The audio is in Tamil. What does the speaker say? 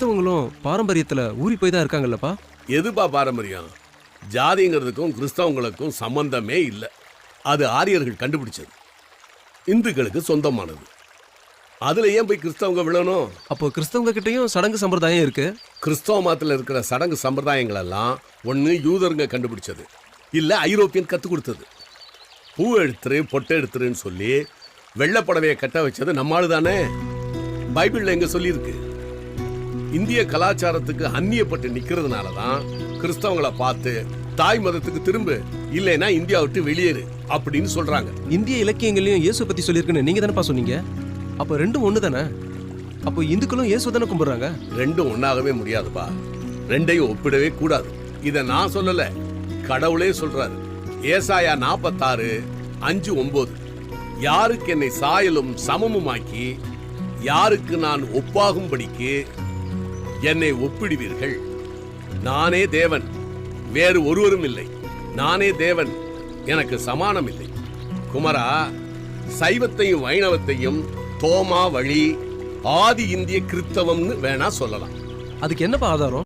கிறிஸ்தவங்களும் பாரம்பரியத்துல ஊறி போய் தான் இருக்காங்கல்லப்பா. எதுப்பா பாரம்பரியம்? ஜாதிங்கிறதுக்கும் கிறிஸ்தவங்களுக்கும் சம்பந்தமே இல்லை. அது ஆரியர்கள் கண்டுபிடிச்சது, இந்துக்களுக்கு சொந்தமானது. அதுல ஏன் போய் கிறிஸ்தவங்க விழணும்? அப்போ கிறிஸ்தவங்க கிட்டயும் சடங்கு சம்பிரதாயம் இருக்கு. கிறிஸ்தவ மதத்தில் இருக்கிற சடங்கு சம்பிரதாயங்கள் எல்லாம் ஒன்று யூதருங்க கண்டுபிடிச்சது, இல்லை ஐரோப்பியன் கற்றுக் கொடுத்தது. பூ எடுத்துரு பொட்டை எடுத்துருன்னு சொல்லி வெள்ளைப்படவையை கட்ட வச்சது நம்மாளு தானே. பைபிளில் எங்க சொல்லியிருக்கு. இந்திய கலாச்சாரத்துக்கு அந்நியப்பட்டு நிற்கிறதுனால தான் கிறிஸ்தவங்களை பார்த்து தாய் மதத்துக்கு திரும்ப, இல்லைன்னா இந்தியா விட்டு வெளியேறு அப்படின்னு சொல்றாங்க. இந்திய இலக்கியங்களையும் இயேசு பத்தி சொல்லியிருக்குன்னு நீங்க தானேப்பா சொன்னீங்க. அப்போ ரெண்டும் ஒன்று தானே. அப்போ இந்துக்களும் இயேசு தானே கும்பிடுறாங்க. ரெண்டும் ஒன்னாகவே முடியாதுப்பா. ரெண்டையும் ஒப்பிடவே கூடாது. இதை நான் சொல்லல, கடவுளே சொல்றாரு. ஏசாயா 46:5-9. யாருக்கு என்னை சாயலும் சமமுமாக்கி யாருக்கு நான் ஒப்பாகும்படிக்கு என்னை ஒப்பிடுவீர்கள். நானே தேவன், வேறு ஒருவரும் இல்லை. நானே தேவன், எனக்கு சமானம் இல்லை. குமரா, சைவத்தையும் வைணவத்தையும் தோமா வழி ஆதி இந்திய கிறிஸ்தவம்னு வேணா சொல்லலாம். அதுக்கு என்னப்பா ஆதாரம்?